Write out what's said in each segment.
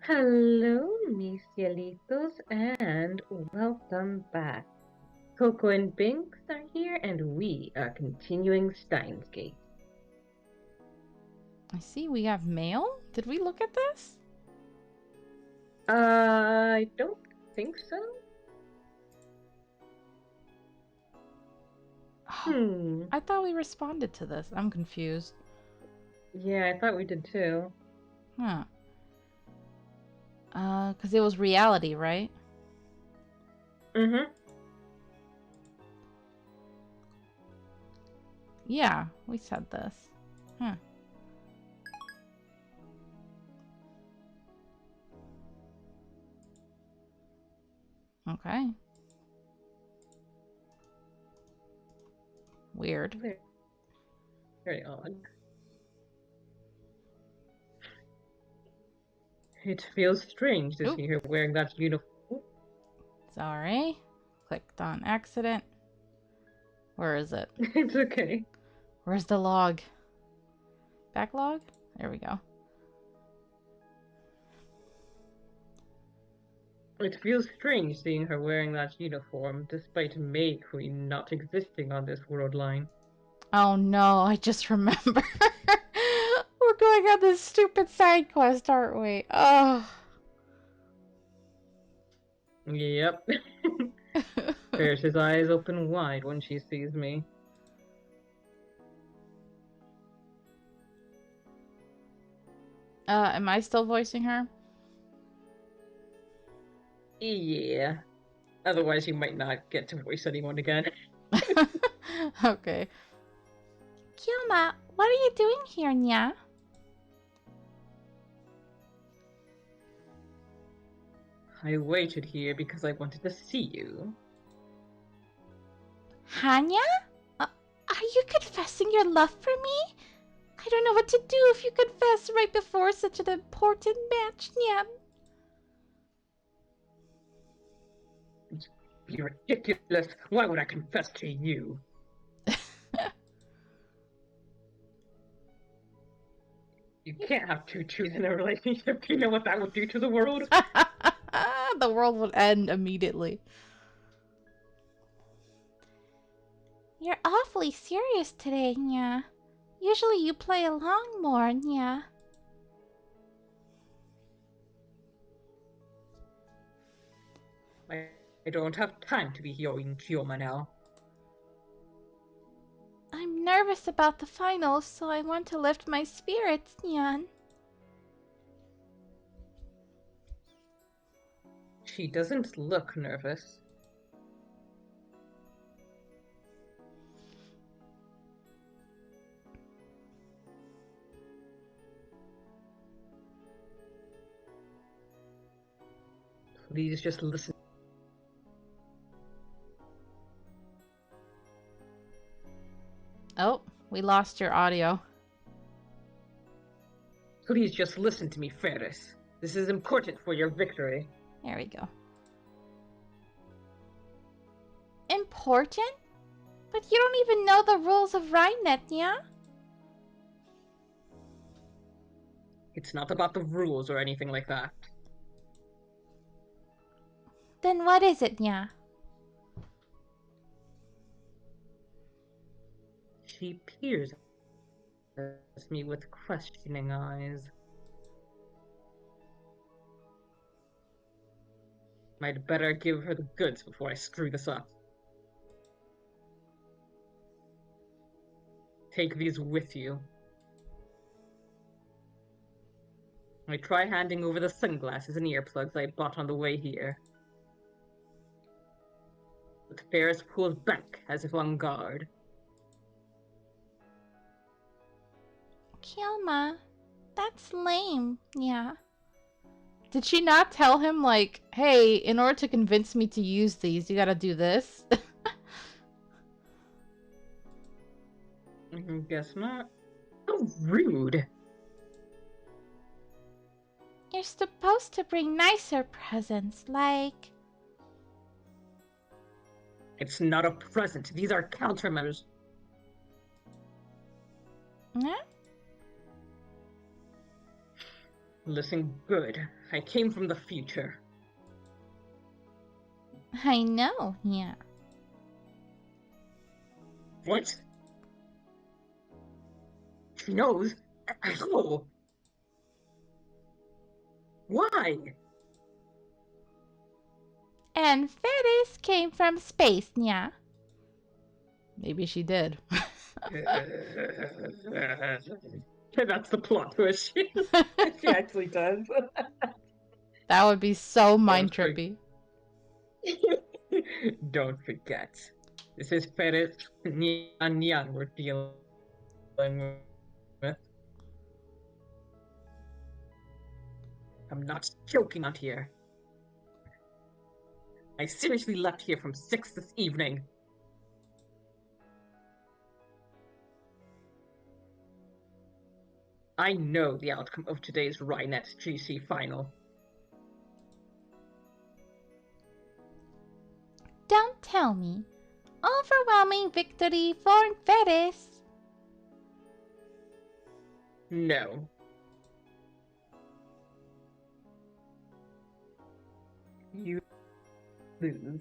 Hello, mis cielitos, and welcome back. Coco and Binks are here, and we are continuing Steins Gate. I see we have mail. Did we look at this? I don't think so. Hmm. I thought we responded to this. I'm confused. Yeah, I thought we did too. Huh. Because it was reality, right? Mm-hmm. Yeah, we said this. Huh. Okay. Weird. Very, very odd. It feels strange to Oop. see her wearing that uniform. Sorry. Clicked on accident. Where is it? It's okay. Where's the log? Backlog? There we go. It feels strange seeing her wearing that uniform, despite May Queen not existing on this world line. Oh no, I just remember. We're going on this stupid side quest, aren't we? Oh. Yep. Ferris's eyes open wide when she sees me. Am I still voicing her? Yeah. Otherwise, you might not get to voice anyone again. Okay. Kilma, what are you doing here, Nya? I waited here because I wanted to see you. Hanya? Are you confessing your love for me? I don't know what to do if you confess right before such an important match, Nya. You're ridiculous. Why would I confess to you? You can't have two truths in a relationship. Do you know what that would do to the world? The world would end immediately. You're awfully serious today, Nya. Usually you play along more, Nya. I don't have time to be hearing Kioma now. I'm nervous about the finals, so I want to lift my spirits, Nyan. She doesn't look nervous. Please just listen. Oh, we lost your audio. Please just listen to me, Ferris. This is important for your victory. There we go. Important? But you don't even know the rules of RaiNet, yeah? It's not about the rules or anything like that. Then what is it, yeah? She peers at me with questioning eyes. I'd better give her the goods before I screw this up. Take these with you. I try handing over the sunglasses and earplugs I bought on the way here. But Ferris pulls back as if on guard. Kilma, that's lame, yeah. Did she not tell him, like, hey, in order to convince me to use these, you gotta do this? Guess not. How rude. You're supposed to bring nicer presents, like... It's not a present. These are countermeasures. Huh? Listen good. I came from the future. I know, yeah. What? She knows? How? Why? And Ferris came from space, yeah. Maybe she did. That's the plot twist. She actually does. That would be so mind Don't for- trippy. Don't forget. This is Ferris Nyan we're dealing with. I'm not joking out here. I seriously left here from 6 this evening. I know the outcome of today's RaiNet GC final. Don't tell me. Overwhelming victory for Ferris. No. You lose.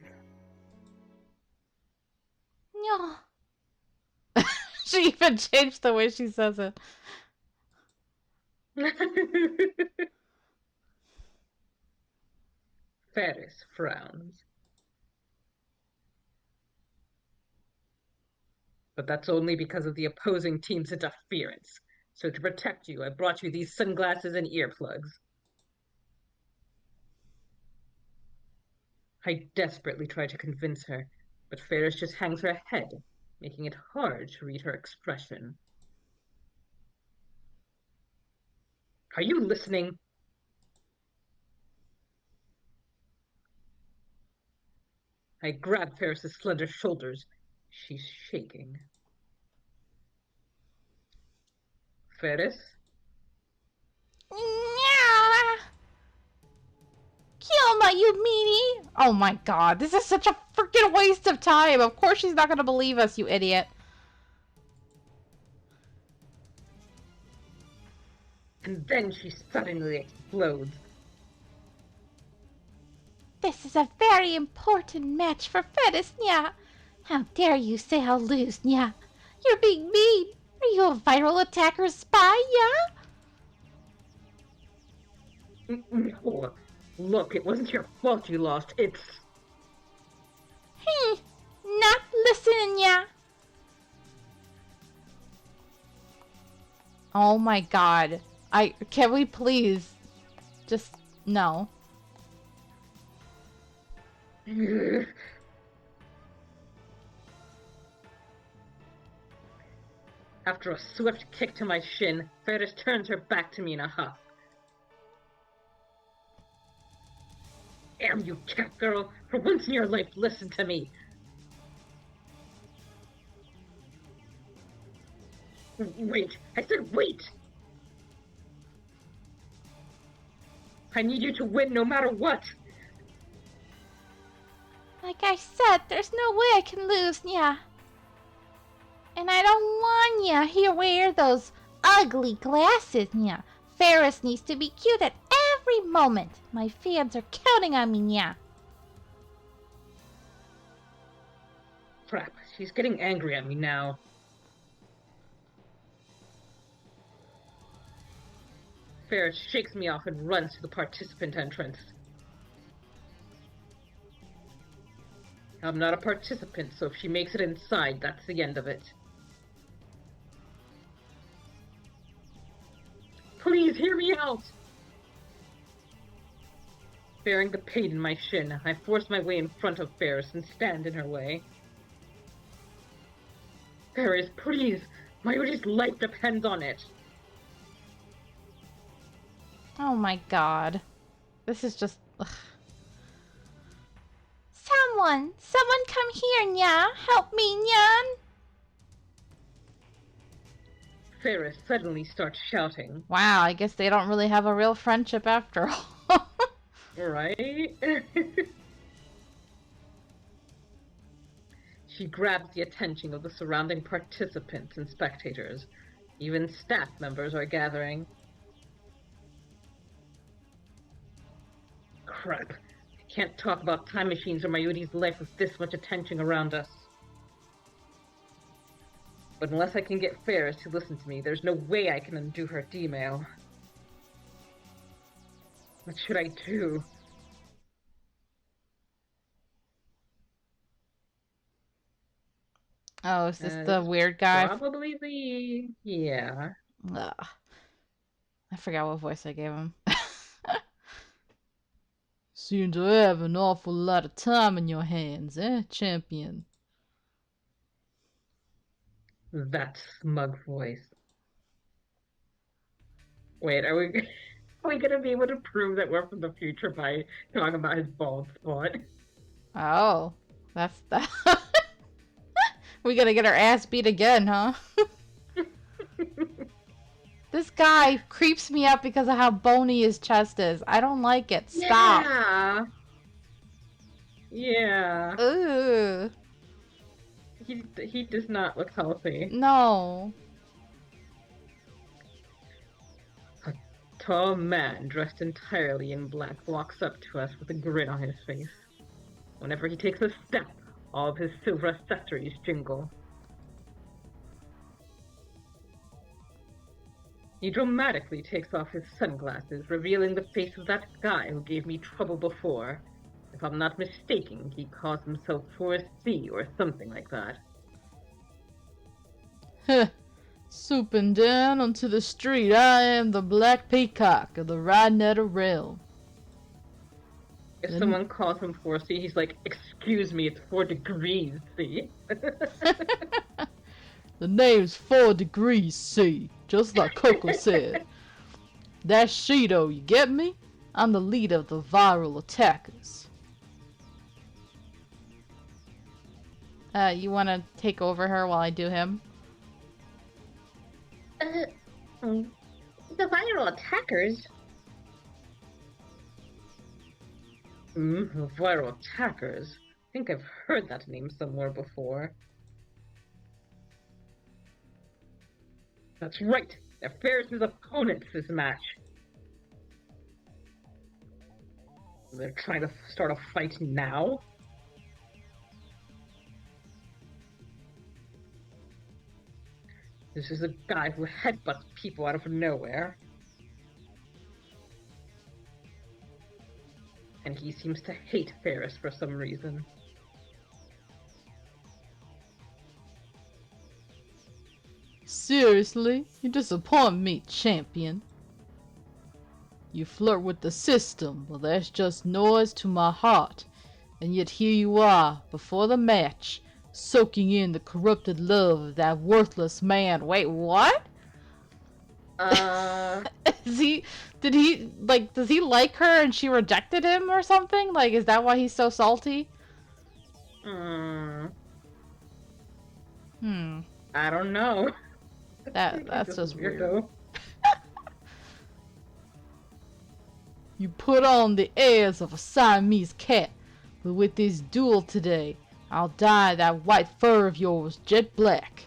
No. She even changed the way she says it. Ferris frowns. But that's only because of the opposing team's interference. So to protect you, I brought you these sunglasses and earplugs. I desperately try to convince her, but Ferris just hangs her head, making it hard to read her expression. Are you listening? I grab Ferris's slender shoulders. She's shaking. Ferris? Yeah. Kilma, you meanie! Oh my god, this is such a freaking waste of time. Of course she's not gonna believe us, you idiot. And then she suddenly explodes. This is a very important match for Ferris, nya. How dare you say I'll lose, nya? You're being mean. Are you a viral attacker spy, yeah? No. Look, it wasn't your fault you lost. It's... Not listening, yeah. Oh my god. Can we please just no. After a swift kick to my shin, Ferris turns her back to me in a huff. Damn you, cat girl! For once in your life, listen to me! Wait! I said wait! I need you to win no matter what! Like I said, there's no way I can lose, yeah. And I don't want ya here wear those ugly glasses, yeah. Ferris needs to be cute at every moment. My fans are counting on me, yeah. Crap, she's getting angry at me now. Ferris shakes me off and runs to the participant entrance. I'm not a participant, so if she makes it inside, that's the end of it. Please hear me out! Bearing the pain in my shin, I force my way in front of Ferris and stand in her way. Ferris, please! My Udi's life depends on it! Oh my god. This is just... Ugh. Someone come here, nya. Help me, nyan. Ferris suddenly starts shouting. Wow, I guess they don't really have a real friendship after all. Right? She grabs the attention of the surrounding participants and spectators. Even staff members are gathering. Crap. I can't talk about time machines or Mayuri's life with this much attention around us. But unless I can get Ferris to listen to me, there's no way I can undo her email. What should I do? Oh, is this the It's weird guy? probably the... Yeah. Ugh, I forgot what voice I gave him. Seem to have an awful lot of time in your hands, eh, champion? That smug voice. Wait, are we... Are we gonna be able to prove that we're from the future by talking about his bald spot? Oh, that's that. We gotta get our ass beat again, huh? This guy creeps me out because of how bony his chest is. I don't like it. Stop. Yeah. Yeah. Ooh. He does not look healthy. No. A tall man dressed entirely in black walks up to us with a grin on his face. Whenever he takes a step, all of his silver accessories jingle. He dramatically takes off his sunglasses, revealing the face of that guy who gave me trouble before. If I'm not mistaken, he calls himself Forrest C or something like that. Heh. Swooping down onto the street, I am the Black Peacock of the RaiNet realm. If someone calls him 4C, he's like, excuse me, it's 4 degrees C. The name's 4 degrees C, just like Coco said. That's Shido, you get me? I'm the leader of the viral attackers. You wanna take over her while I do him? The viral attackers? The viral attackers? I think I've heard that name somewhere before. That's right! They're Ferris's opponents this match! They're trying to start a fight now? This is a guy who headbutts people out of nowhere. And he seems to hate Ferris for some reason. Seriously? You disappoint me, champion. You flirt with the system, well that's just noise to my heart. And yet here you are, before the match, soaking in the corrupted love of that worthless man. Wait, what? Does he like her and she rejected him or something? Like, is that why he's so salty? I Hmm. don't know. That's just weird. Weirdo. You put on the airs of a Siamese cat, but with this duel today, I'll dye that white fur of yours jet black.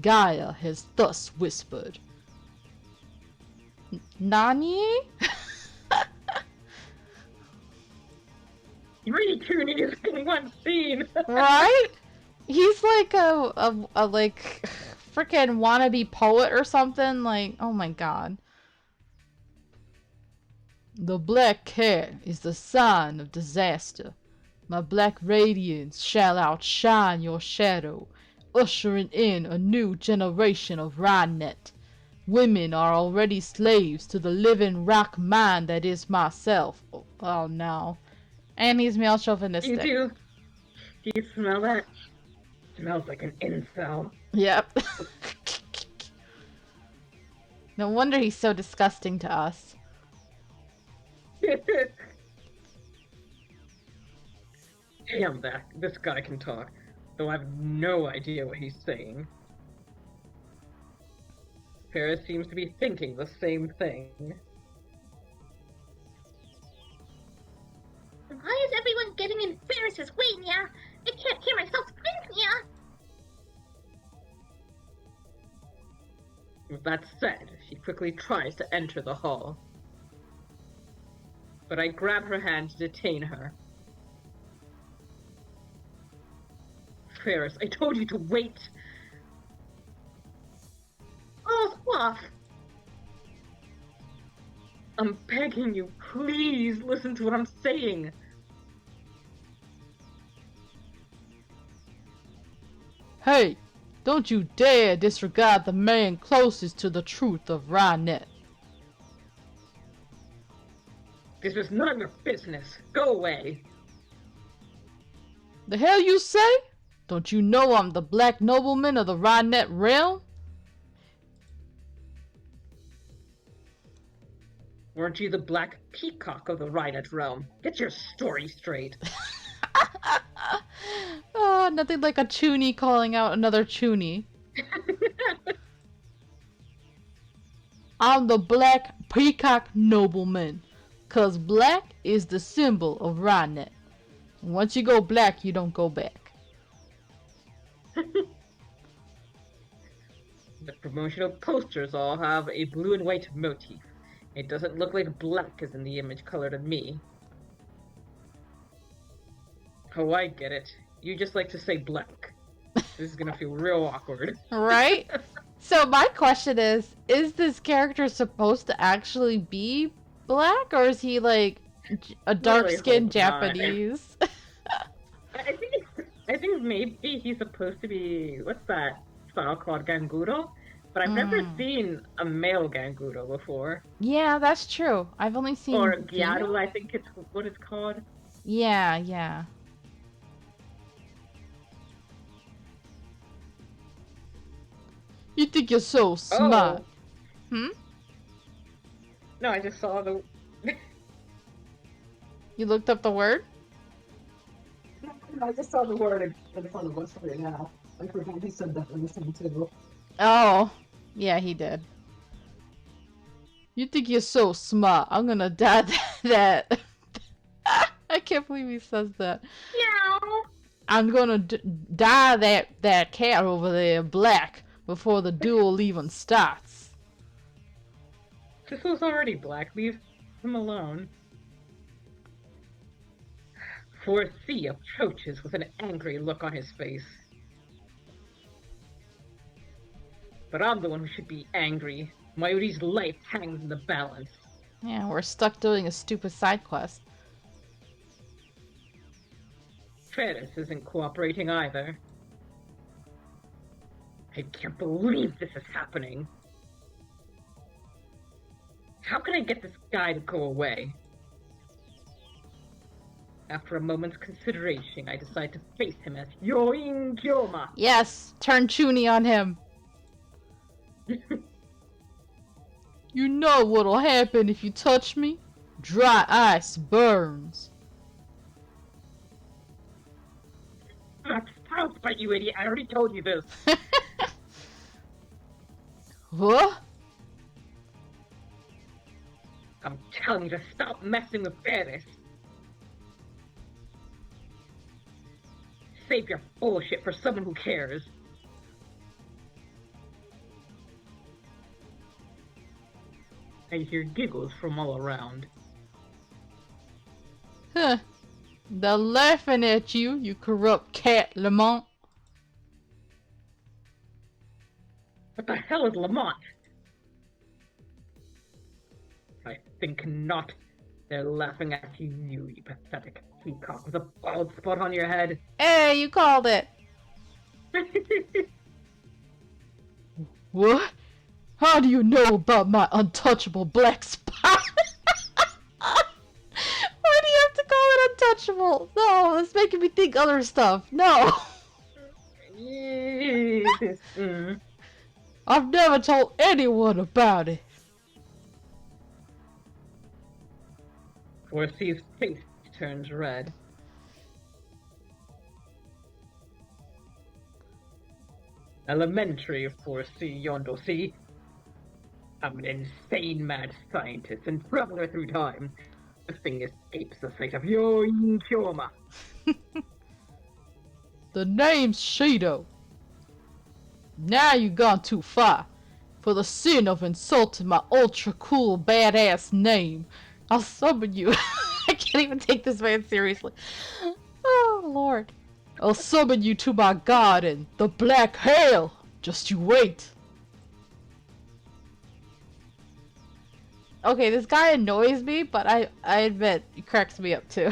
Gaia has thus whispered. Nani? Three toonies in one scene! Right? He's like a like freaking wannabe poet or something. Like, oh my god. The black cat is the sign of disaster. My black radiance shall outshine your shadow, ushering in a new generation of RaiNet. Women are already slaves to the living rock mind that is myself. Oh no. And he's male chauvinistic. Do you smell that? Smells like an incel. Yep. No wonder he's so disgusting to us. Damn, this guy can talk, though I have no idea what he's saying. Ferris seems to be thinking the same thing. Why is everyone getting in Ferris's way, Nya? I can't hear myself think, Nya. With that said, she quickly tries to enter the hall. but I grab her hand to detain her. Ferris, I told you to wait. Oh, what? I'm begging you, please listen to what I'm saying. Hey, don't you dare disregard the man closest to the truth of RaiNet. This is none of your business. Go away. The hell you say? Don't you know I'm the black nobleman of the RaiNet realm? Weren't you the black peacock of the RaiNet realm? Get your story straight. Oh, nothing like a chuny calling out another chuny. I'm the black peacock nobleman. Cause black is the symbol of RaiNet. Once you go black, you don't go back. The promotional posters all have a blue and white motif. It doesn't look like black is in the image colored on me. Oh, I get it. You just like to say black. This is gonna feel real awkward. Right? So my question is this character supposed to actually be black, or is he like a dark-skinned Japanese? I think maybe he's supposed to be, what's that style called, Ganguro? But I've never seen a male Ganguro before. Yeah, that's true. I've only seen Or Gyaru, I think it's what it's called. Yeah, yeah. You think you're so smart? Hmm? No, I just saw the... You looked up the word? I just saw the word in front of us right now. I forgot he said that in the thing too. Oh, yeah, he did. You think you're so smart? I'm gonna dye that. I can't believe he says that. Meow. I'm gonna dye that cat over there black before the duel even starts. This was already black. Leave him alone. 4C approaches with an angry look on his face. But I'm the one who should be angry. Mayuri's life hangs in the balance. Yeah, we're stuck doing a stupid side quest. Ferris isn't cooperating either. I can't believe this is happening. How can I get this guy to go away? After a moment's consideration, I decide to face him as Yoin Kyoma. Yes, turn Chuny on him. You know what'll happen if you touch me? Dry ice burns. That's house bite, you idiot! I already told you this. What? I'm telling you to stop messing with Ferris. Save your bullshit for someone who cares. I hear giggles from all around. Huh. They're laughing at you, you corrupt cat, Lamont. What the hell is Lamont? I think not. They're laughing at you, you pathetic peacock with a bald spot on your head. Hey, you called it. What? How do you know about my untouchable black spot? Why do you have to call it untouchable? No, it's making me think other stuff. No. I've never told anyone about it. 4C's face turns red. Elementary 4C Yondosi. I'm an insane mad scientist and traveler through time. Nothing escapes the sight of Yoin Kyoma. The name's Shido. Now you've gone too far. For the sin of insulting my ultra cool badass name, I'll summon you. I can't even take this man seriously. Oh, Lord. I'll summon you to my garden, the Black Hail. Just you wait. Okay, this guy annoys me, but I admit, he cracks me up too.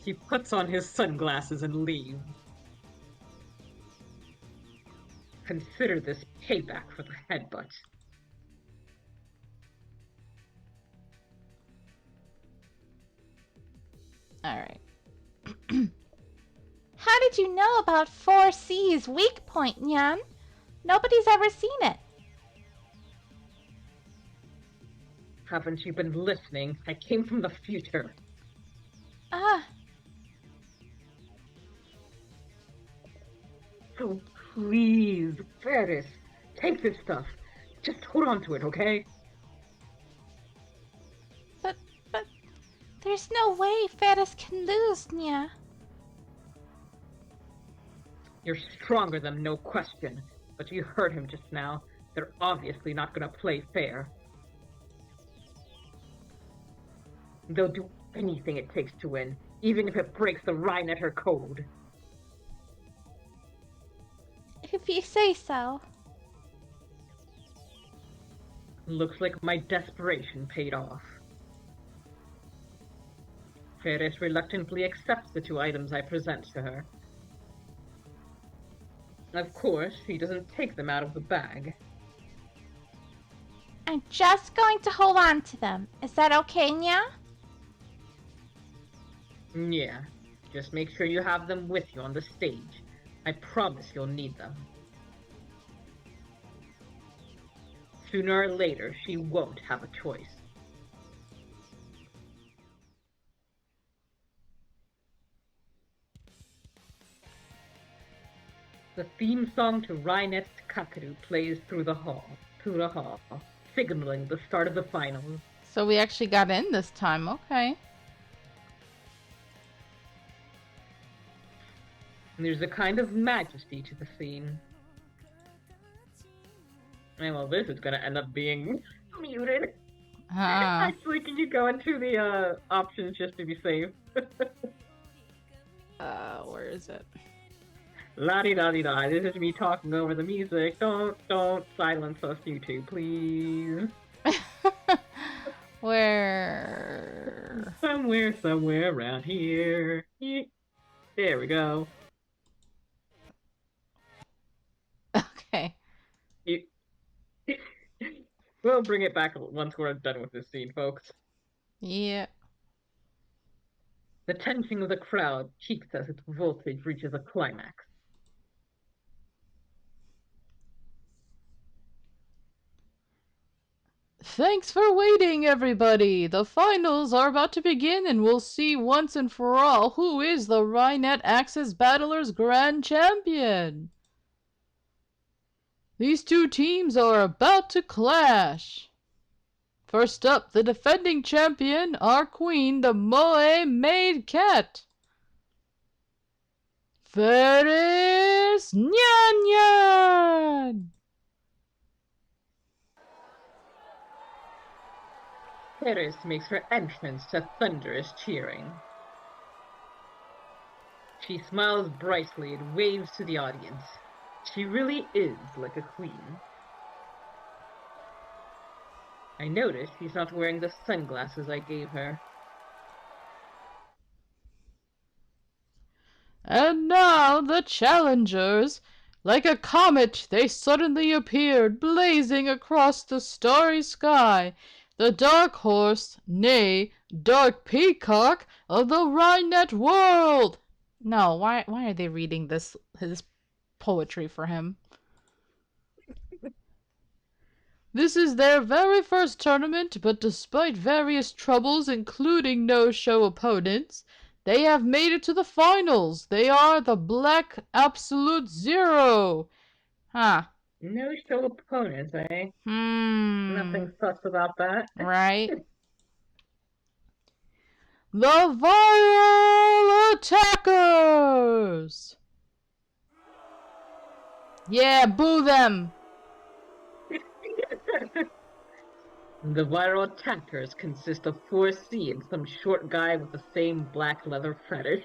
He puts on his sunglasses and leaves. Consider this payback for the headbutt. Alright. How did you know about 4C's weak point, Nyan? Nobody's ever seen it. Haven't you been listening? I came from the future. Ah, So please, Ferris, take this stuff. Just hold on to it, okay? but there's no way Ferris can lose, Nya. You're stronger than him, no question. But you heard him just now. They're obviously not gonna play fair. They'll do anything it takes to win, even if it breaks the RaiNet code. If you say so. Looks like my desperation paid off. Ferris reluctantly accepts the 2 items I present to her. Of course, he doesn't take them out of the bag. I'm just going to hold on to them. Is that okay, Nya? Yeah, just make sure you have them with you on the stage. I promise you'll need them. Sooner or later, she won't have a choice. The theme song to RaiNet's Kakadu plays through the hall, signaling the start of the finals. So we actually got in this time, okay. And there's a kind of majesty to the scene. And well, this is gonna end up being muted. Ah. Actually, can you go into the options just to be safe? Where is it? La-di-da-di-da, this is me talking over the music. Don't silence us, you two, please. Where? Somewhere around here. There we go. Okay. We'll bring it back once we're done with this scene, folks. Yeah. The tension of the crowd peaks as its voltage reaches a climax. Thanks for waiting, everybody! The finals are about to begin, and we'll see once and for all who is the RaiNet Axis Battlers Grand Champion! These 2 teams are about to clash! First up, the defending champion, our queen, the Moe Maid Cat! Ferris Nyan Nyan! Ferris makes her entrance to thunderous cheering. She smiles brightly and waves to the audience. She really is like a queen. I notice she's not wearing the sunglasses I gave her. And now the challengers! Like a comet, they suddenly appeared, blazing across the starry sky. The dark horse, nay, dark peacock of the RaiNet world! No, why are they reading his poetry for him? This is their very first tournament, but despite various troubles, including no-show opponents, they have made it to the finals. They are the Black Absolute Zero. Huh. No show opponents, eh? Nothing sus about that. Right? The Viral Attackers! Yeah, boo them! The viral attackers consist of 4C and some short guy with the same black leather fetish.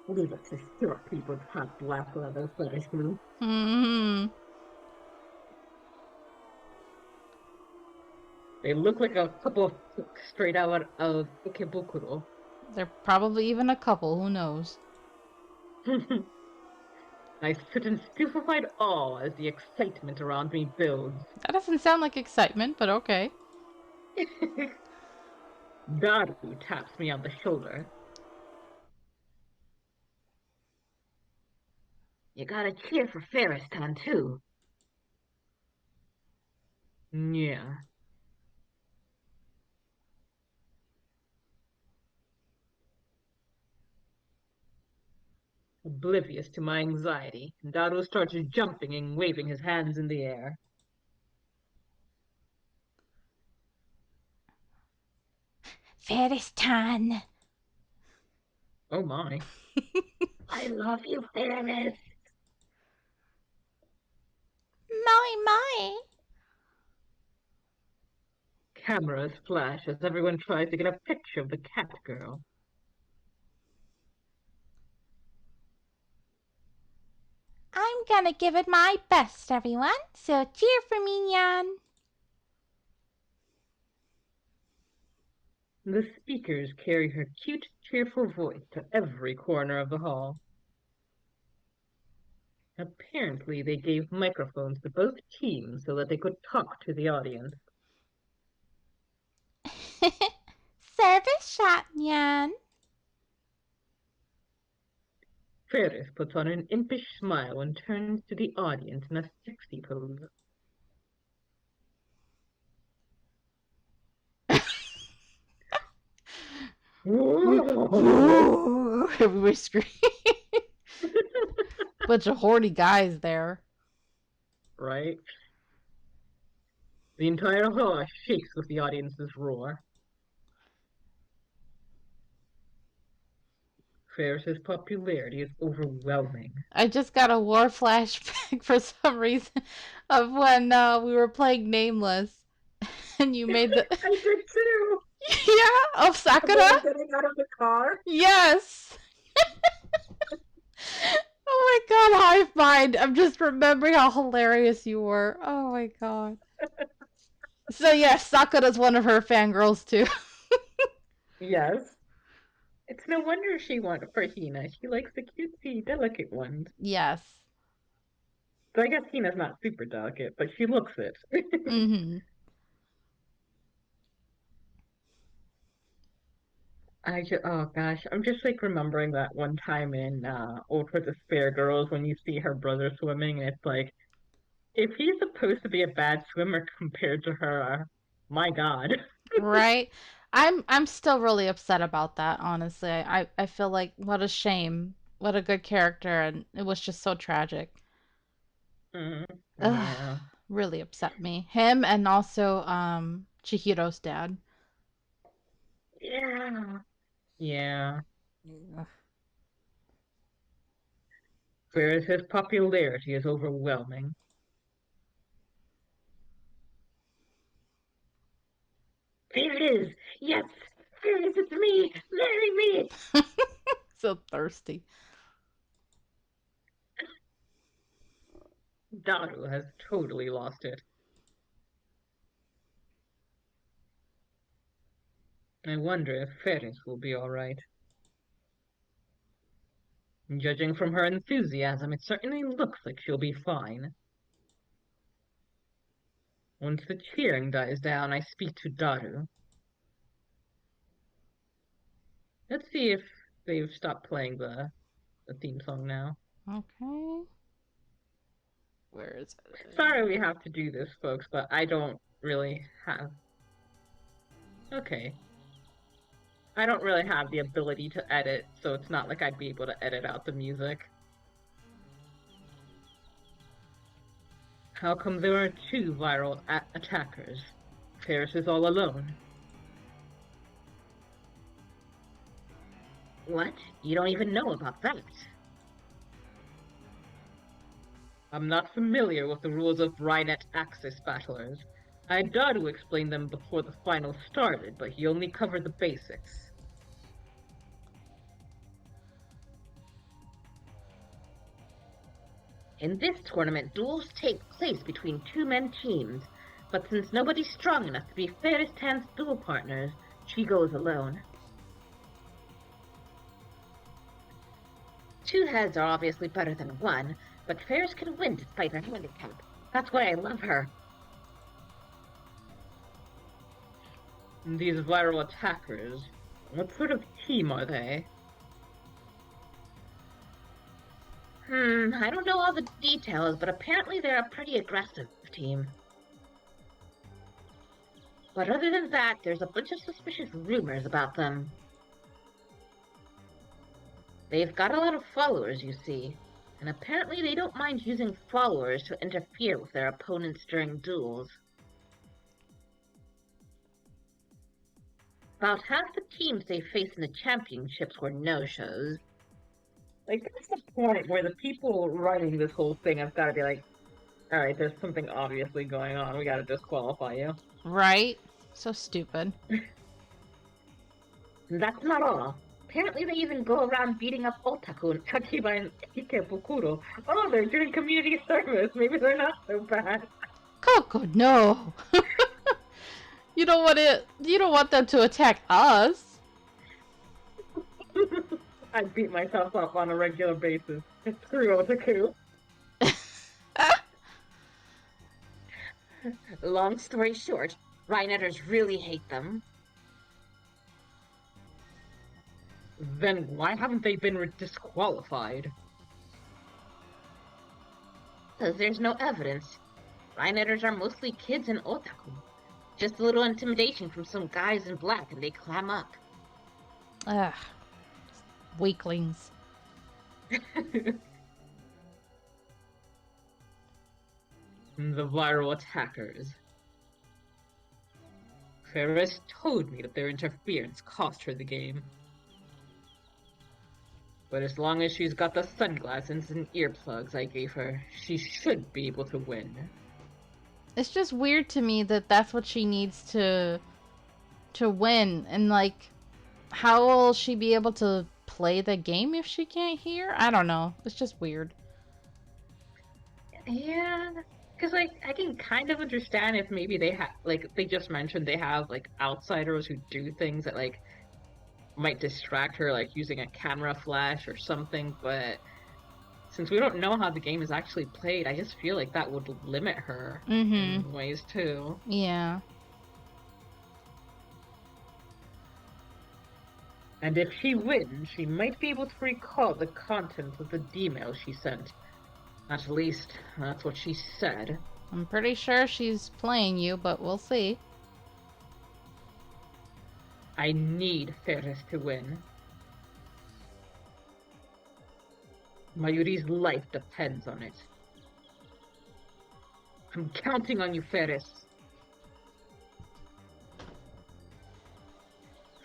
Leave it to short people to have black leather fetish. Hmm. They look like a couple of straight out of Ikebukuro. They're probably even a couple, who knows? I sit in stupefied awe as the excitement around me builds. That doesn't sound like excitement, but okay. Daru taps me on the shoulder. You gotta cheer for Ferris-tan, too. Yeah. Oblivious to my anxiety, Daru starts jumping and waving his hands in the air. Ferris-tan. Oh my. I love you, Ferris. My. Cameras flash as everyone tries to get a picture of the cat girl. I'm gonna give it my best, everyone. So cheer for me, Nyan. The speakers carry her cute, cheerful voice to every corner of the hall. Apparently, they gave microphones to both teams so that they could talk to the audience. Service shot, Nyan. Ferris puts on an impish smile and turns to the audience in a sexy pose. Whoa! Everybody scream. Bunch of horny guys there. Right? The entire hall shakes with the audience's roar. Ferris's popularity is overwhelming. I just got a war flashback for some reason of when we were playing Nameless, and you made the I did too! yeah of Sakura. Getting out of the car? Yes. Oh my god, hive mind. I'm just remembering how hilarious you were. Oh my god. So yes, Sakura's one of her fangirls too. Yes. It's no wonder she wanted for Hina. She likes the cutesy, delicate ones. Yes. So I guess Hina's not super delicate, but she looks it. Mm-hmm. Oh gosh, I'm just like remembering that one time in Ultra Despair Girls when you see her brother swimming, and it's like, if he's supposed to be a bad swimmer compared to her, my God. Right? I'm still really upset about that, honestly. I feel like what a shame. What a good character, and it was just so tragic. Mm, Ugh, yeah. really upset me. Him and also Chihiro's dad. Yeah. Yeah. Ugh. Whereas his popularity is overwhelming. There it is! Yes! There it is! It's me! Marry me! So thirsty. Daru has totally lost it. I wonder if Ferris will be alright. Judging from her enthusiasm, it certainly looks like she'll be fine. Once the cheering dies down, I speak to Daru. Let's see if they've stopped playing the theme song now. Okay. Where is it? Sorry we have to do this, folks, but I don't really have... Okay. I don't really have the ability to edit, so it's not like I'd be able to edit out the music. How come there are two viral attackers? Ferris is all alone. What? You don't even know about that? I'm not familiar with the rules of RaiNet Axis battlers. I tried to explain them before the final started, but he only covered the basics. In this tournament, duels take place between two-man teams, but since nobody's strong enough to be fairest Tan's duel partners, she goes alone. Two heads are obviously better than one, but Ferris can win despite her handicap. That's why I love her. These viral attackers, what sort of team are they? I don't know all the details, but apparently they're a pretty aggressive team. But other than that, there's a bunch of suspicious rumors about them. They've got a lot of followers, you see, and apparently they don't mind using followers to interfere with their opponents during duels. About half the teams they face in the championships were no-shows. Like, that's the point where the people running this whole thing have got to be like, alright, there's something obviously going on, we gotta disqualify you. Right? So stupid. And that's not all. Apparently they even go around beating up otaku and Tachiba and Ikebukuro. Oh, they're doing community service. Maybe they're not so bad. Coco, no! You don't want it. You don't want them to attack us. I beat myself up on a regular basis. Screw otaku. Long story short, RaiNetters really hate them. Then why haven't they been disqualified? Because there's no evidence. RaiNetters are mostly kids and otaku. Just a little intimidation from some guys in black and they clam up. Ugh. Weaklings. The viral attackers. Ferris told me that their interference cost her the game. But as long as she's got the sunglasses and earplugs I gave her, she should be able to win. It's just weird to me that that's what she needs to win, and like, how will she be able to play the game if she can't hear? I don't know. It's just weird. Yeah, because like I can kind of understand if maybe they have like they just mentioned they have like outsiders who do things that like might distract her, like using a camera flash or something, but since we don't know how the game is actually played, I just feel like that would limit her in ways too. Yeah. And if she wins, she might be able to recall the contents of the email she sent. At least, that's what she said. I'm pretty sure she's playing you, but we'll see. I need Ferris to win. Mayuri's life depends on it. I'm counting on you, Ferris.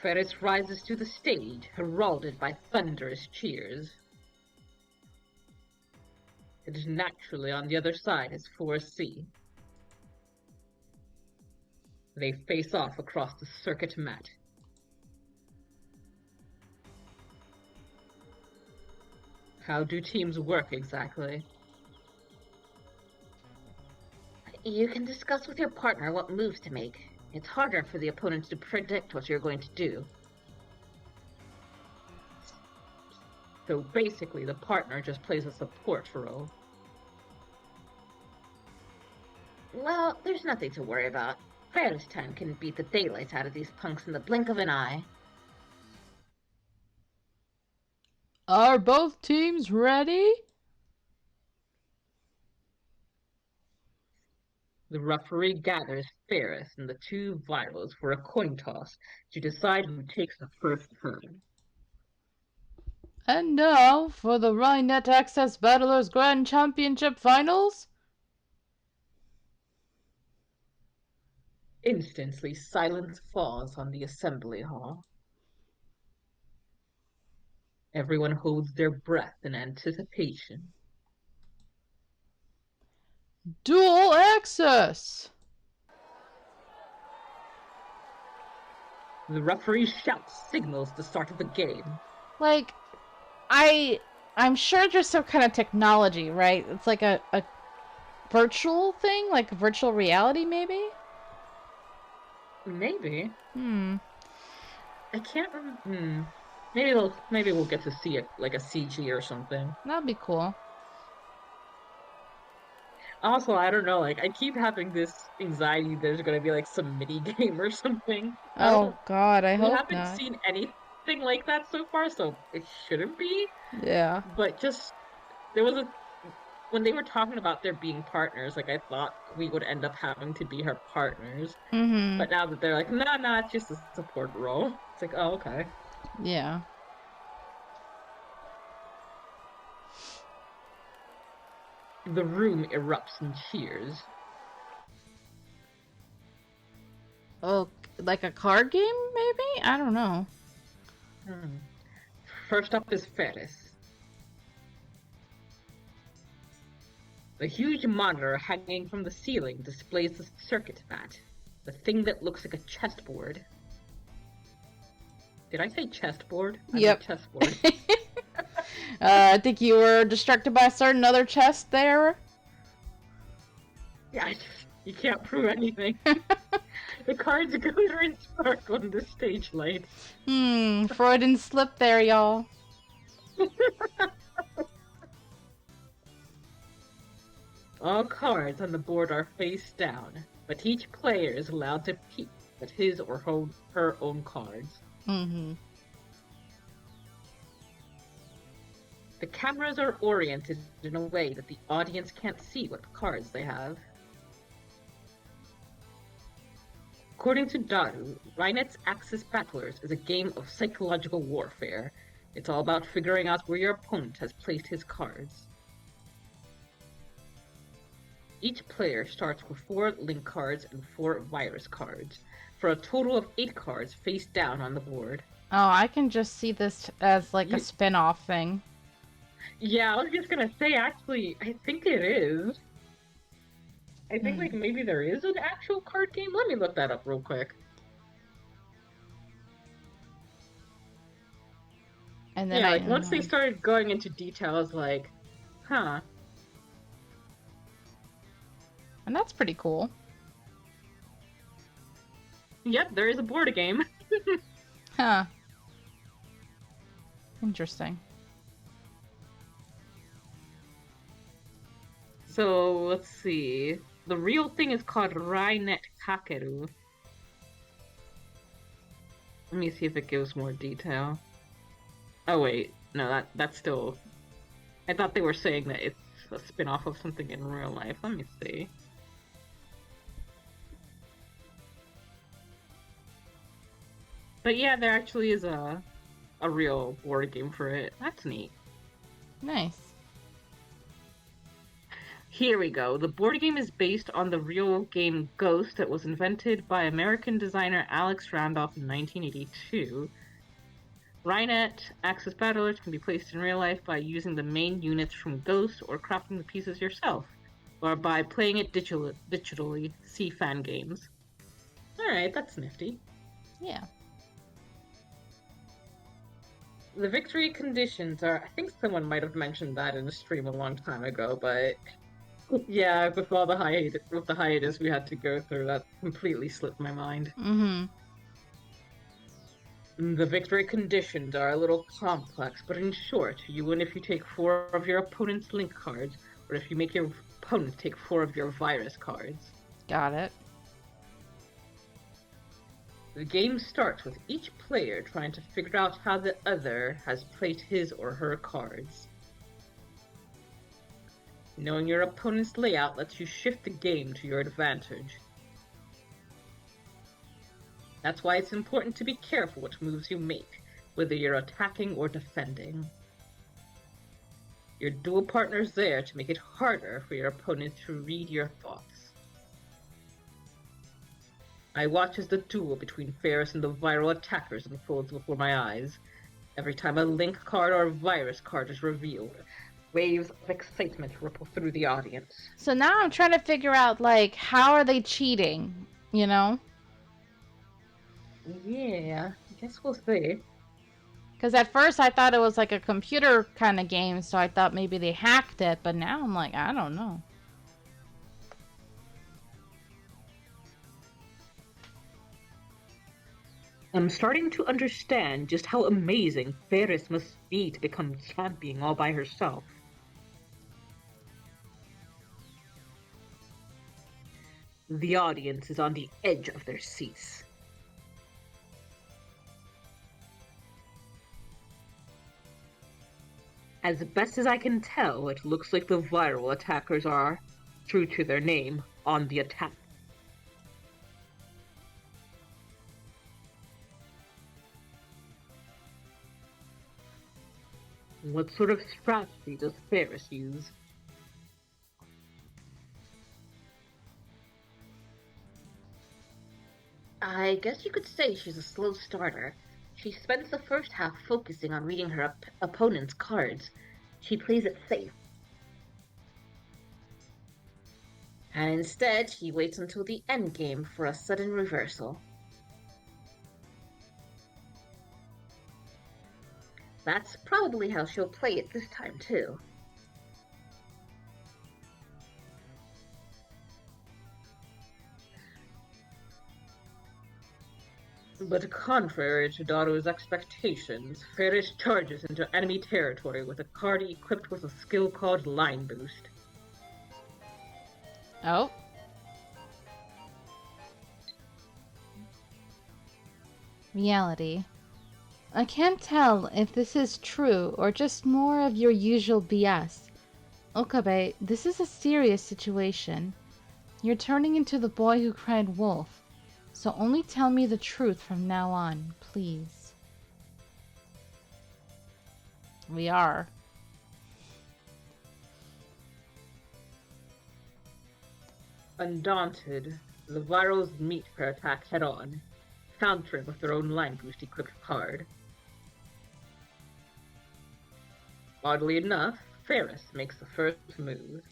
Ferris rises to the stage, heralded by thunderous cheers. It is naturally on the other side as 4C. They face off across the circuit mat. How do teams work exactly? You can discuss with your partner what moves to make. It's harder for the opponents to predict what you're going to do. So basically, the partner just plays a support role. Well, there's nothing to worry about. Ferris Time can beat the daylights out of these punks in the blink of an eye. Are both teams ready? The referee gathers Ferris and the two virals for a coin toss to decide who takes the first turn. And now for the RaiNet Access Battlers Grand Championship Finals. Instantly, silence falls on the assembly hall. Everyone holds their breath in anticipation. Dual access! The referee shouts signals the start of the game. Like, I'm sure there's some kind of technology, right? It's like a virtual thing, like virtual reality, maybe? Maybe. Hmm. I can't remember. Maybe we'll get to see it like a CG or something. That'd be cool. Also, I don't know, like I keep having this anxiety there's gonna be like some mini game or something. I Oh, don't God, I We hope haven't not. seen anything like that so far, so it shouldn't be. Yeah. But just there was a when they were talking about their being partners, like I thought we would end up having to be her partners. Mm-hmm. But now that they're like, nah, it's just a support role. It's like, oh, okay. Yeah. The room erupts in cheers. Oh, like a card game, maybe? I don't know. Hmm. First up is Ferris. The huge monitor hanging from the ceiling displays the circuit mat, the thing that looks like a chessboard. Did I say chessboard? I meant Yep. chessboard. I think you were distracted by a certain other chest there. Yeah, you can't prove anything. The cards glitter and sparkle in the stage lights. Freudian slip there, y'all. All cards on the board are face down, but each player is allowed to peek at his or her own cards. Mm-hmm. The cameras are oriented in a way that the audience can't see what cards they have. According to Daru, RaiNet's Axis Battlers is a game of psychological warfare. It's all about figuring out where your opponent has placed his cards. Each player starts with 4 link cards and 4 virus cards, for a total of 8 cards face down on the board. Oh, I can just see this as like a spin-off thing. Yeah, I was just gonna say, actually, I think it is. I think like maybe there is an actual card game. Let me look that up real quick. And then Yeah, like once they started going into details, like, huh. And that's pretty cool. Yep, there is a board game. Huh. Interesting. So let's see. The real thing is called RaiNet Kakeru. Let me see if it gives more detail. Oh wait, no, that's still. I thought they were saying that it's a spin-off of something in real life. Let me see. But yeah, there actually is a real board game for it. That's neat. Nice. Here we go. The board game is based on the real game Ghost that was invented by American designer Alex Randolph in 1982. RaiNet Axis Battlers can be placed in real life by using the main units from Ghost or crafting the pieces yourself, or by playing it digitally. See fan games. Alright, that's nifty. Yeah. The victory conditions are, I think someone might have mentioned that in a stream a long time ago, but yeah, with all the hiatus we had to go through, that completely slipped my mind. Mm-hmm. The victory conditions are a little complex, but in short, you win if you take 4 of your opponent's link cards, or if you make your opponent take 4 of your virus cards. Got it. The game starts with each player trying to figure out how the other has placed his or her cards. Knowing your opponent's layout lets you shift the game to your advantage. That's why it's important to be careful what moves you make, whether you're attacking or defending. Your duel partner's there to make it harder for your opponent to read your thoughts. I watch as the duel between Ferris and the viral attackers unfolds before my eyes. Every time a link card or a virus card is revealed, Waves of excitement ripple through the audience. So now I'm trying to figure out, like, how are they cheating, you know? Yeah, I guess we'll see. Because at first I thought it was like a computer kind of game, so I thought maybe they hacked it, but now I'm like, I don't know. I'm starting to understand just how amazing Ferris must be to become champion all by herself. The audience is on the edge of their seats. As best as I can tell, it looks like the viral attackers are, true to their name, on the attack. What sort of strategy does Ferris use? I guess you could say she's a slow starter. She spends the first half focusing on reading her opponent's cards. She plays it safe. And instead, she waits until the end game for a sudden reversal. That's probably how she'll play it this time, too. But contrary to Daru's expectations, Ferris charges into enemy territory with a card equipped with a skill called Line Boost. Oh. Reality. I can't tell if this is true or just more of your usual BS. Okabe, this is a serious situation. You're turning into the boy who cried wolf. So only tell me the truth from now on, please. We are. Undaunted, the Virals meet her attack head-on, countering with their own Line Boost equipped card. Oddly enough, Ferris makes the first move.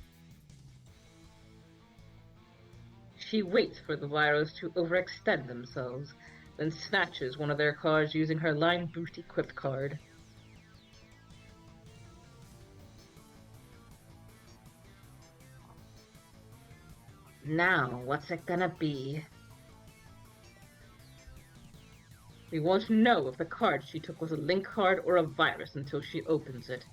She waits for the Virals to overextend themselves, then snatches one of their cards using her Line Boost equipped card. Now, what's it gonna be? We won't know if the card she took was a link card or a virus until she opens it.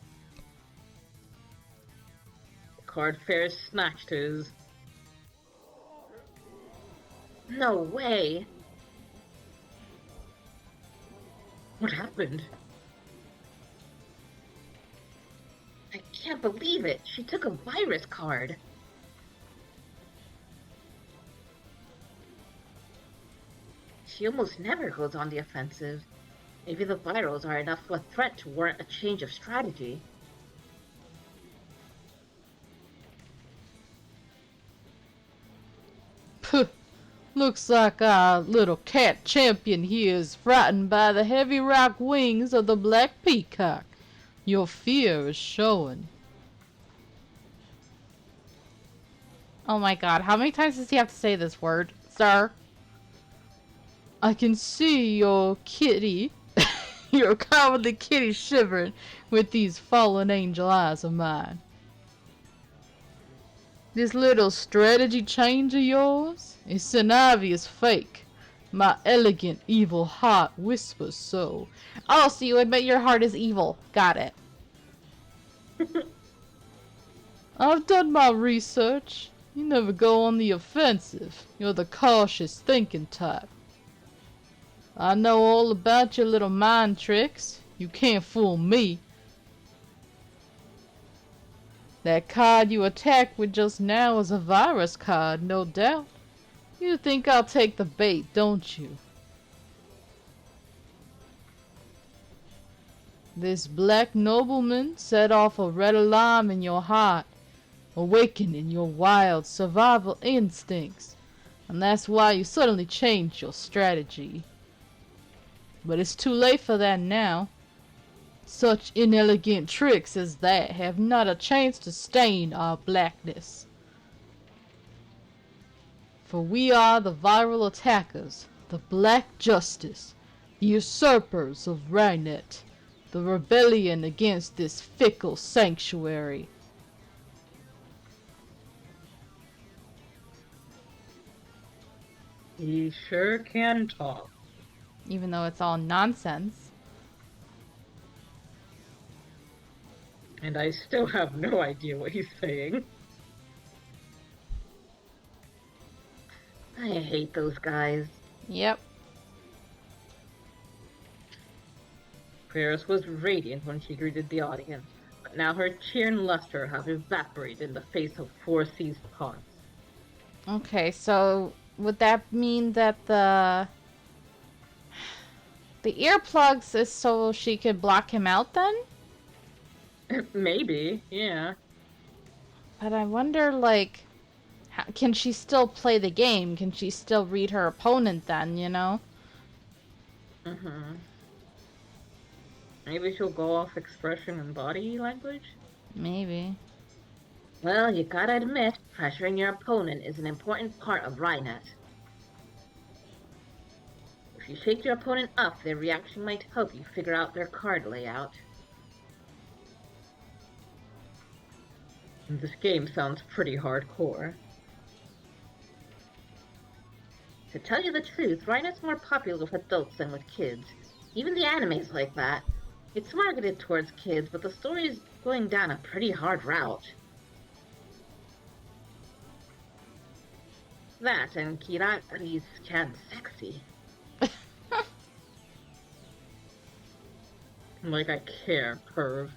The card Ferris snatched is... No way! What happened? I can't believe it! She took a virus card! She almost never goes on the offensive. Maybe the virals are enough of a threat to warrant a change of strategy. Puh. Looks like our little cat champion here is frightened by the heavy rock wings of the black peacock. Your fear is showing. Oh my god, how many times does he have to say this word, sir? I can see your kitty, your cowardly kitty shivering with these fallen angel eyes of mine. This little strategy change of yours is an obvious fake. My elegant evil heart whispers so. Oh, so you admit your heart is evil. Got it. I've done my research. You never go on the offensive. You're the cautious thinking type. I know all about your little mind tricks. You can't fool me. That card you attacked with just now is a virus card, no doubt. You think I'll take the bait, don't you? This black nobleman set off a red alarm in your heart, awakening your wild survival instincts, and that's why you suddenly changed your strategy. But it's too late for that now. Such inelegant tricks as that have not a chance to stain our blackness. For we are the viral attackers, the Black Justice, the usurpers of RaiNet, the rebellion against this fickle sanctuary. He sure can talk. Even though it's all nonsense. And I still have no idea what he's saying. I hate those guys. Yep. Ferris was radiant when she greeted the audience, but now her cheer and luster have evaporated in the face of four seized taunts. Okay, so would that mean that the earplugs is so she could block him out then? Maybe, yeah. But I wonder, like, can she still play the game? Can she still read her opponent then, you know? Mm-hmm. Maybe she'll go off expression and body language? Maybe. Well, you gotta admit, pressuring your opponent is an important part of RaiNet. If you shake your opponent up, their reaction might help you figure out their card layout. And this game sounds pretty hardcore. To tell you the truth, RaiNet's more popular with adults than with kids. Even the anime's like that. It's marketed towards kids, but the story's going down a pretty hard route. That and Kirari's can sexy. Like I care, perv.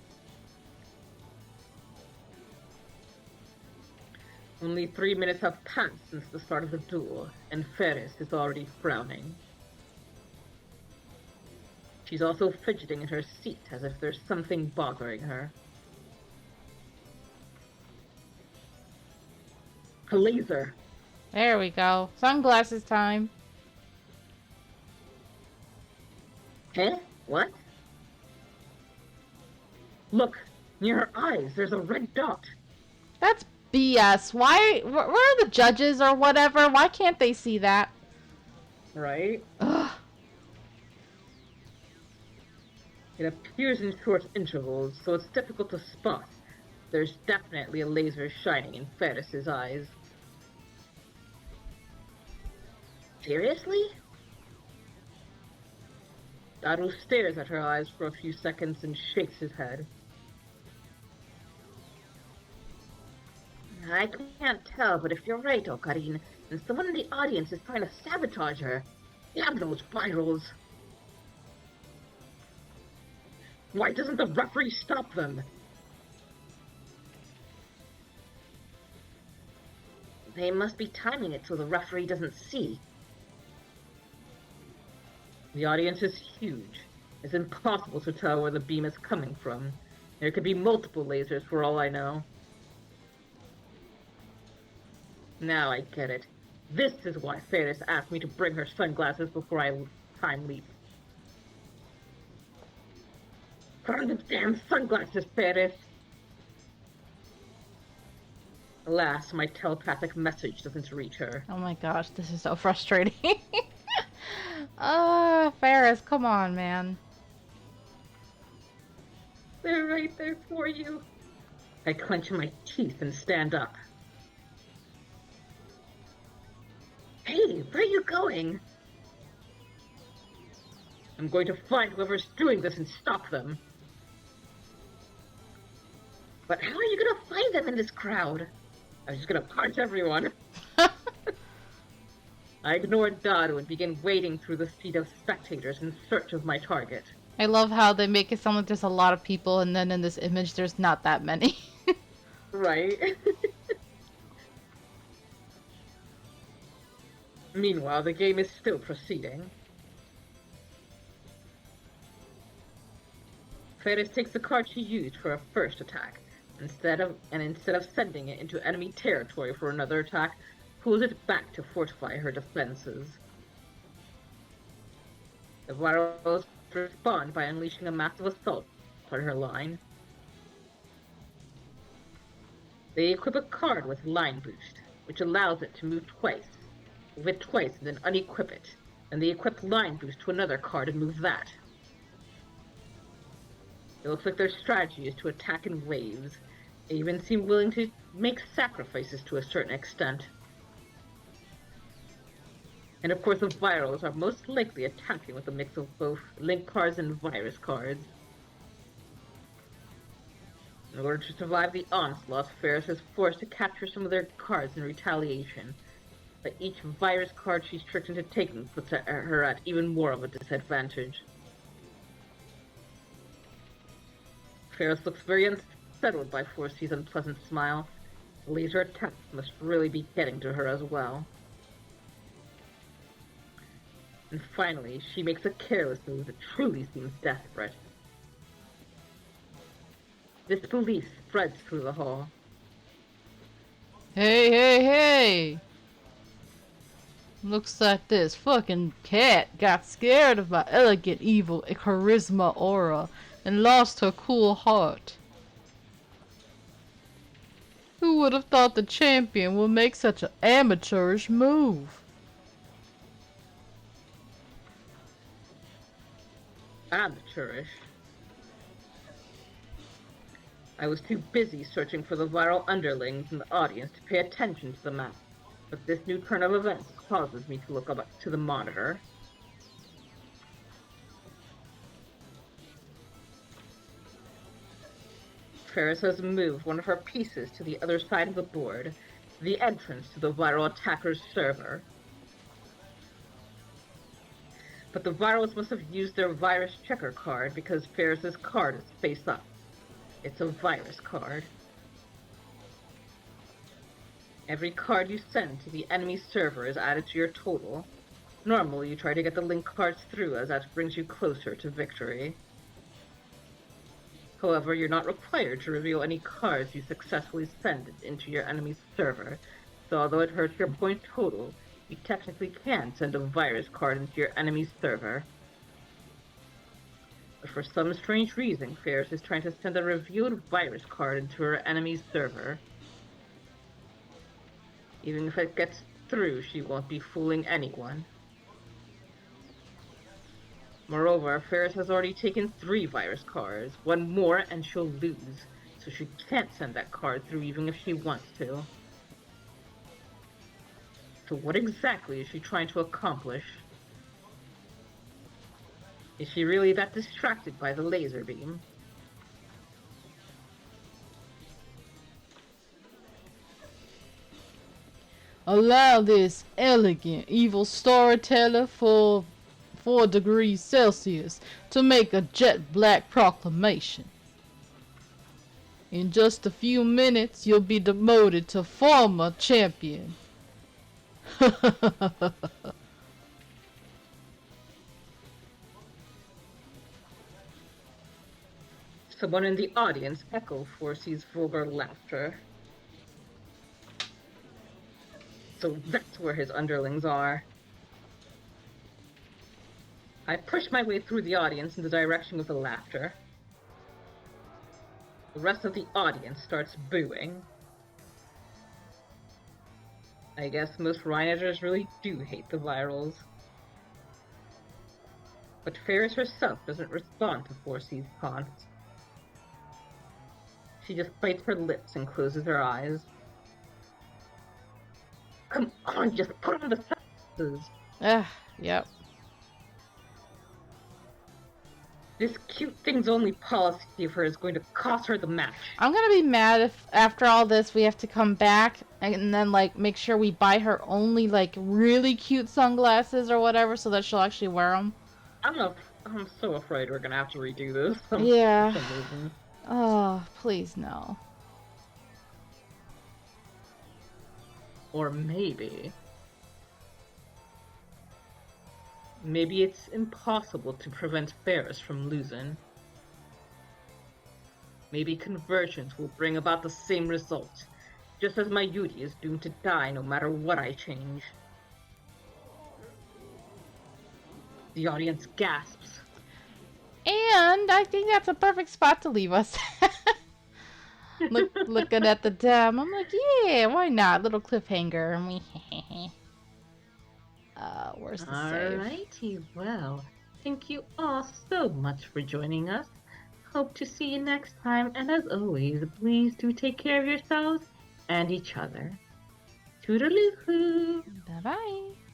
Only 3 minutes have passed since the start of the duel, and Ferris is already frowning. She's also fidgeting in her seat as if there's something bothering her. A laser! There we go. Sunglasses time. Huh? What? Look! Near her eyes, there's a red dot! That's BS. Why? Where are the judges or whatever? Why can't they see that? Right? Ugh. It appears in short intervals, so it's difficult to spot. There's definitely a laser shining in Ferris's eyes. Seriously? Daru stares at her eyes for a few seconds and shakes his head. I can't tell, but if you're right, Ocarine, and someone in the audience is trying to sabotage her, damn those virals. Why doesn't the referee stop them? They must be timing it so the referee doesn't see. The audience is huge. It's impossible to tell where the beam is coming from. There could be multiple lasers for all I know. Now I get it. This is why Ferris asked me to bring her sunglasses before I time leap. Find the damn sunglasses, Ferris! Alas, my telepathic message doesn't reach her. Oh my gosh, this is so frustrating. Ferris, come on, man. They're right there for you. I clench my teeth and stand up. Hey, where are you going? I'm going to find whoever's doing this and stop them. But how are you gonna find them in this crowd? I'm just gonna punch everyone. I ignored Daru and began wading through the sea of spectators in search of my target. I love how they make it sound like there's a lot of people, and then in this image, there's not that many. Right? Meanwhile, the game is still proceeding. Ferris takes the card she used for a first attack, instead of sending it into enemy territory for another attack, pulls it back to fortify her defenses. The virals respond by unleashing a massive assault part of her line. They equip a card with Line Boost, which allows it to move twice. Move it twice and then unequip it. And they equip Line Boost to another card and move that. It looks like their strategy is to attack in waves. They even seem willing to make sacrifices to a certain extent. And of course the virals are most likely attacking with a mix of both link cards and virus cards. In order to survive the onslaught, Ferris is forced to capture some of their cards in retaliation. But each virus card she's tricked into taking puts her at even more of a disadvantage. Ferris looks very unsettled by 4C's unpleasant smile. The laser attacks must really be getting to her as well. And finally, she makes a careless move that truly seems desperate. Disbelief spreads through the hall. Hey, hey, hey! Looks like this fucking cat got scared of my elegant, evil charisma aura and lost her cool heart. Who would have thought the champion would make such an amateurish move? Amateurish. I was too busy searching for the viral underlings in the audience to pay attention to the map, but this new turn of events causes me to look up to the monitor. Ferris has moved one of her pieces to the other side of the board, the entrance to the viral attacker's server. But the virals must have used their virus checker card because Ferris's card is face up. It's a virus card. Every card you send to the enemy server is added to your total. Normally, you try to get the link cards through as that brings you closer to victory. However, you're not required to reveal any cards you successfully send into your enemy's server, so although it hurts your point total, you technically can send a virus card into your enemy's server. But for some strange reason, Ferris is trying to send a revealed virus card into her enemy's server. Even if it gets through, she won't be fooling anyone. Moreover, Ferris has already taken 3 virus cards. One more and she'll lose, so she can't send that card through even if she wants to. So what exactly is she trying to accomplish? Is she really that distracted by the laser beam? Allow this elegant, evil storyteller for 4 degrees Celsius to make a jet black proclamation. In just a few minutes, you'll be demoted to former champion. Someone in the audience echoed 4C's vulgar laughter. So that's where his underlings are. I push my way through the audience in the direction of the laughter. The rest of the audience starts booing. I guess most RaiNeters really do hate the virals. But Ferris herself doesn't respond to 4C's taunts. She just bites her lips and closes her eyes. Come on, just put on the sunglasses. Yep. This cute thing's only policy of her is going to cost her the match. I'm gonna be mad if after all this we have to come back and then like make sure we buy her only like really cute sunglasses or whatever so that she'll actually wear them. I'm so afraid we're gonna have to redo this. Yeah. For some reason. Oh, please no. Or maybe it's impossible to prevent Ferris from losing. Maybe convergence will bring about the same result, just as my Yudi is doomed to die no matter what I change. The audience gasps. And I think that's a perfect spot to leave us. Looking at the dam, I'm like, yeah, why not? Little cliffhanger. And we, where's the save? Alrighty, well, thank you all so much for joining us. Hope to see you next time, and as always, please do take care of yourselves and each other. Toodaloo-hoo! Bye bye.